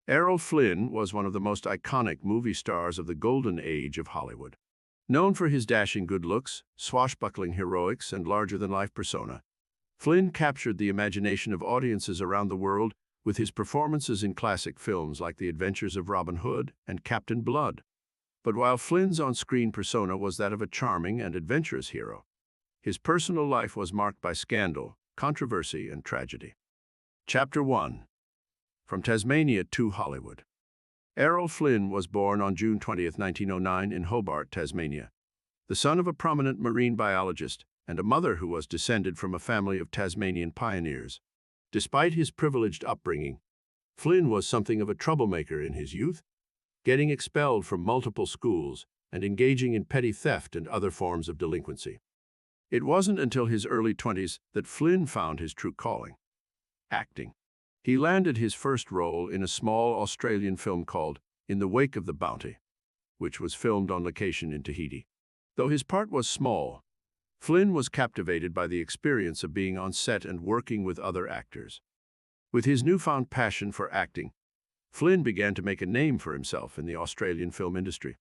Errol Flynn was one of the most iconic movie stars of the golden age of Hollywood. Known for his dashing good looks, swashbuckling heroics, and larger-than-life persona, Flynn captured the imagination of audiences around the world with his performances in classic films like The Adventures of Robin Hood and Captain Blood. But while Flynn's on-screen persona was that of a charming and adventurous hero, his personal life was marked by scandal, controversy, and tragedy. Chapter 1. From Tasmania to Hollywood. Errol Flynn was born on June 20, 1909 in Hobart, Tasmania, the son of a prominent marine biologist and a mother who was descended from a family of Tasmanian pioneers. Despite his privileged upbringing, Flynn was something of a troublemaker in his youth, getting expelled from multiple schools and engaging in petty theft and other forms of delinquency. It wasn't until his early 20s that Flynn found his true calling: acting. He landed his first role in a small Australian film called In the Wake of the Bounty, which was filmed on location in Tahiti. Though his part was small, Flynn was captivated by the experience of being on set and working with other actors. With his newfound passion for acting, Flynn began to make a name for himself in the Australian film industry.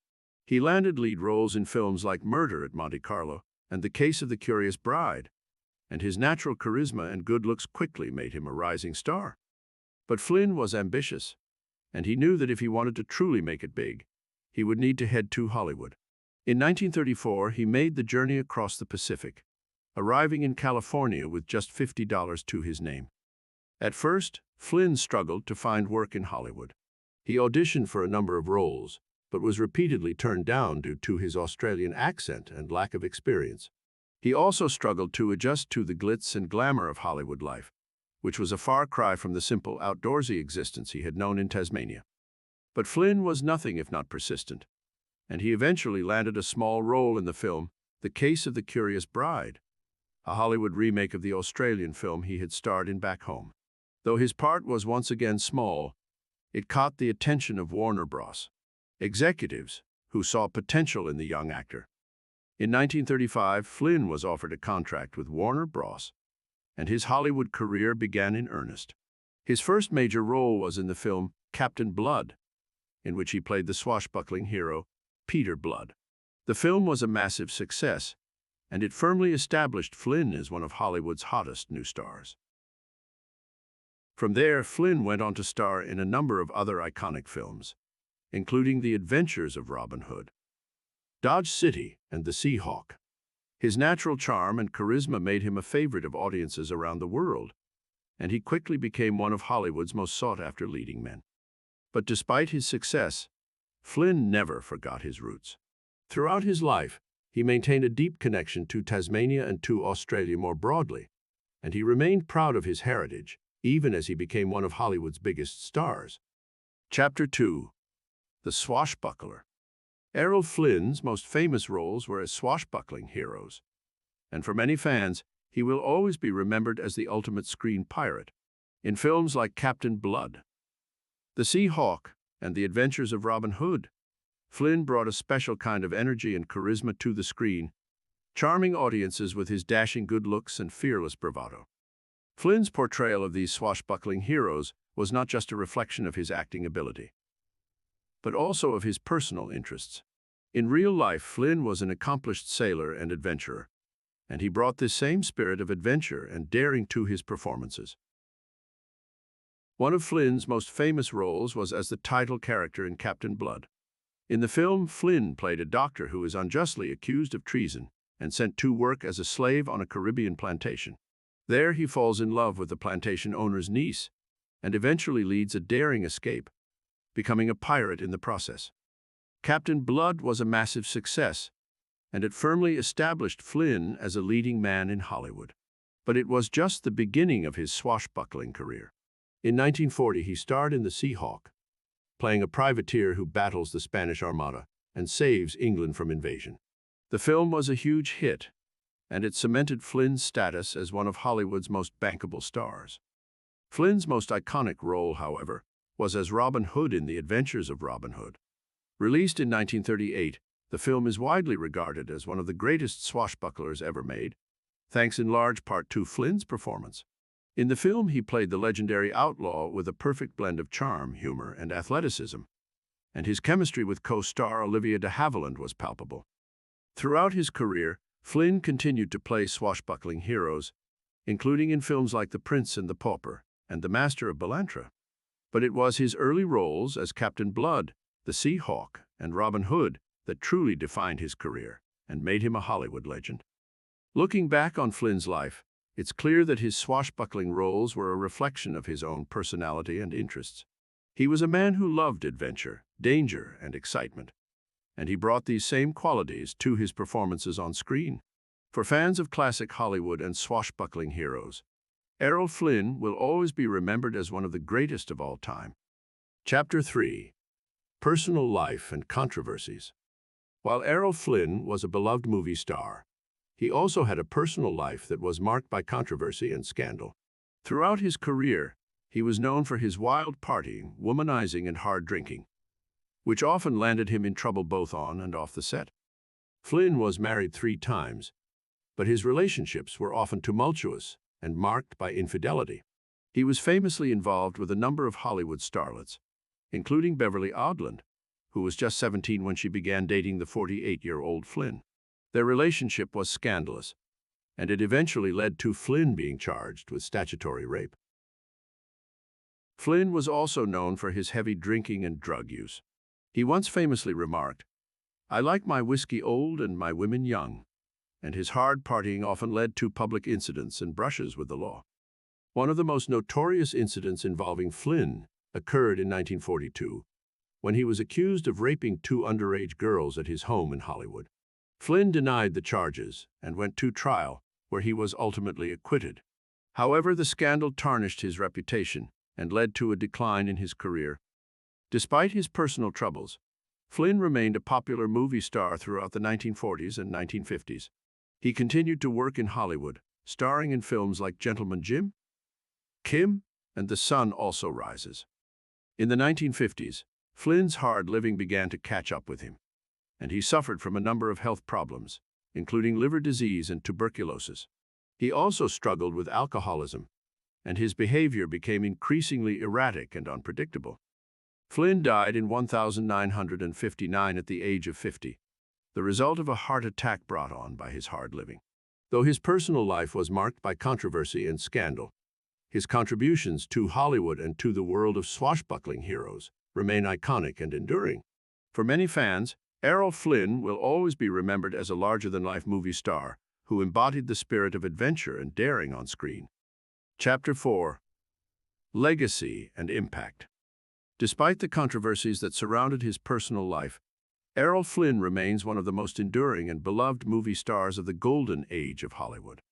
He landed lead roles in films like Murder at Monte Carlo and The Case of the Curious Bride, and his natural charisma and good looks quickly made him a rising star. But Flynn was ambitious, and he knew that if he wanted to truly make it big, he would need to head to Hollywood. In 1934, he made the journey across the Pacific, arriving in California with just $50 to his name. At first, Flynn struggled to find work in Hollywood. He auditioned for a number of roles, but was repeatedly turned down due to his Australian accent and lack of experience. He also struggled to adjust to the glitz and glamour of Hollywood life, which was a far cry from the simple outdoorsy existence he had known in Tasmania. But Flynn was nothing if not persistent, and he eventually landed a small role in the film The Case of the Curious Bride, a Hollywood remake of the Australian film he had starred in back home. Though his part was once again small, it caught the attention of Warner Bros. Executives who saw potential in the young actor. In 1935, Flynn was offered a contract with Warner Bros., and his Hollywood career began in earnest. His first major role was in the film Captain Blood, in which he played the swashbuckling hero Peter Blood. The film was a massive success, and it firmly established Flynn as one of Hollywood's hottest new stars. From there, Flynn went on to star in a number of other iconic films, including The Adventures of Robin Hood, Dodge City, and The Seahawk. His natural charm and charisma made him a favorite of audiences around the world, and he quickly became one of Hollywood's most sought-after leading men. But despite his success, Flynn never forgot his roots. Throughout his life, he maintained a deep connection to Tasmania and to Australia more broadly, and he remained proud of his heritage, even as he became one of Hollywood's biggest stars. Chapter 2. The Swashbuckler. Errol Flynn's most famous roles were as swashbuckling heroes, and for many fans, he will always be remembered as the ultimate screen pirate. In films like Captain Blood, The Seahawk, and The Adventures of Robin Hood, Flynn brought a special kind of energy and charisma to the screen, charming audiences with his dashing good looks and fearless bravado. Flynn's portrayal of these swashbuckling heroes was not just a reflection of his acting ability, but also of his personal interests. In real life, Flynn was an accomplished sailor and adventurer, and he brought this same spirit of adventure and daring to his performances. One of Flynn's most famous roles was as the title character in Captain Blood. In the film, Flynn played a doctor who is unjustly accused of treason and sent to work as a slave on a Caribbean plantation. There, he falls in love with the plantation owner's niece and eventually leads a daring escape, becoming a pirate in the process. Captain Blood was a massive success, and it firmly established Flynn as a leading man in Hollywood. But it was just the beginning of his swashbuckling career. In 1940, he starred in The Seahawk, playing a privateer who battles the Spanish Armada and saves England from invasion. The film was a huge hit, and it cemented Flynn's status as one of Hollywood's most bankable stars. Flynn's most iconic role, however, was as Robin Hood in The Adventures of Robin Hood. Released in 1938, the film is widely regarded as one of the greatest swashbucklers ever made, thanks in large part to Flynn's performance. In the film, he played the legendary outlaw with a perfect blend of charm, humor, and athleticism, and his chemistry with co-star Olivia de Havilland was palpable. Throughout his career, Flynn continued to play swashbuckling heroes, including in films like The Prince and the Pauper and The Master of Balantra. But it was his early roles as Captain Blood, the Sea Hawk, and Robin Hood that truly defined his career and made him a Hollywood legend. Looking back on Flynn's life, it's clear that his swashbuckling roles were a reflection of his own personality and interests. He was a man who loved adventure, danger, and excitement, and he brought these same qualities to his performances on screen. For fans of classic Hollywood and swashbuckling heroes, Errol Flynn will always be remembered as one of the greatest of all time. Chapter 3. Personal Life and Controversies. While Errol Flynn was a beloved movie star, he also had a personal life that was marked by controversy and scandal. Throughout his career, he was known for his wild partying, womanizing, and hard drinking, which often landed him in trouble both on and off the set. Flynn was married 3 times, but his relationships were often tumultuous and marked by infidelity. He was famously involved with a number of Hollywood starlets, including Beverly Odland, who was just 17 when she began dating the 48-year-old Flynn. Their relationship was scandalous, and it eventually led to Flynn being charged with statutory rape. Flynn was also known for his heavy drinking and drug use. He once famously remarked, "I like my whiskey old and my women young," and his hard partying often led to public incidents and brushes with the law. One of the most notorious incidents involving Flynn occurred in 1942, when he was accused of raping 2 underage girls at his home in Hollywood. Flynn denied the charges and went to trial, where he was ultimately acquitted. However, the scandal tarnished his reputation and led to a decline in his career. Despite his personal troubles, Flynn remained a popular movie star throughout the 1940s and 1950s. He continued to work in Hollywood, starring in films like Gentleman Jim, Kim, and The Sun Also Rises. In the 1950s, Flynn's hard living began to catch up with him, and he suffered from a number of health problems, including liver disease and tuberculosis. He also struggled with alcoholism, and his behavior became increasingly erratic and unpredictable. Flynn died in 1959 at the age of 50, the result of a heart attack brought on by his hard living. Though his personal life was marked by controversy and scandal, his contributions to Hollywood and to the world of swashbuckling heroes remain iconic and enduring. For many fans, Errol Flynn will always be remembered as a larger-than-life movie star who embodied the spirit of adventure and daring on screen. Chapter 4. Legacy and Impact. Despite the controversies that surrounded his personal life, Errol Flynn remains one of the most enduring and beloved movie stars of the golden age of Hollywood.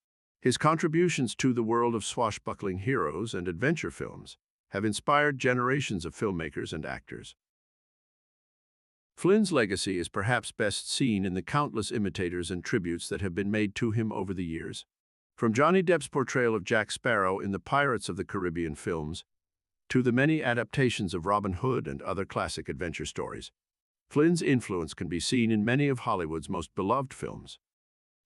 His contributions to the world of swashbuckling heroes and adventure films have inspired generations of filmmakers and actors. Flynn's legacy is perhaps best seen in the countless imitators and tributes that have been made to him over the years. From Johnny Depp's portrayal of Jack Sparrow in the Pirates of the Caribbean films, to the many adaptations of Robin Hood and other classic adventure stories, Flynn's influence can be seen in many of Hollywood's most beloved films.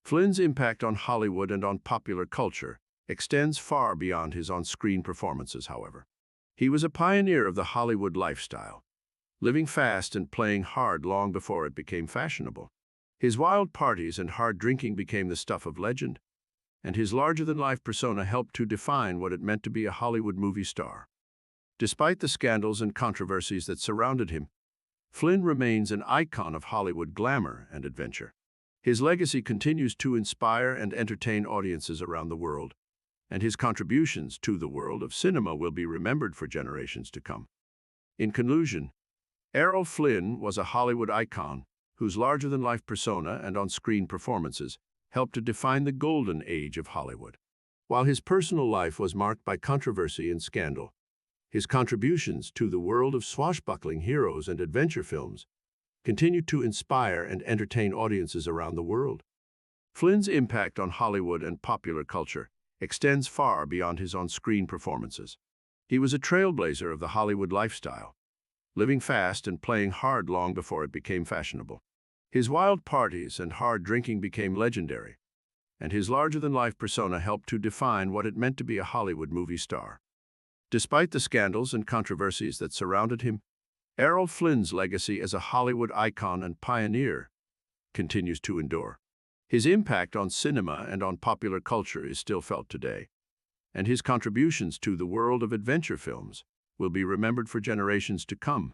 Flynn's impact on Hollywood and on popular culture extends far beyond his on-screen performances, however. He was a pioneer of the Hollywood lifestyle, living fast and playing hard long before it became fashionable. His wild parties and hard drinking became the stuff of legend, and his larger-than-life persona helped to define what it meant to be a Hollywood movie star. Despite the scandals and controversies that surrounded him, Flynn remains an icon of Hollywood glamour and adventure. His legacy continues to inspire and entertain audiences around the world, and his contributions to the world of cinema will be remembered for generations to come. In conclusion, Errol Flynn was a Hollywood icon whose larger-than-life persona and on-screen performances helped to define the golden age of Hollywood. While his personal life was marked by controversy and scandal, his contributions to the world of swashbuckling heroes and adventure films continued to inspire and entertain audiences around the world. Flynn's impact on Hollywood and popular culture extends far beyond his on-screen performances. He was a trailblazer of the Hollywood lifestyle, living fast and playing hard long before it became fashionable. His wild parties and hard drinking became legendary, and his larger-than-life persona helped to define what it meant to be a Hollywood movie star. Despite the scandals and controversies that surrounded him, Errol Flynn's legacy as a Hollywood icon and pioneer continues to endure. His impact on cinema and on popular culture is still felt today, and his contributions to the world of adventure films will be remembered for generations to come.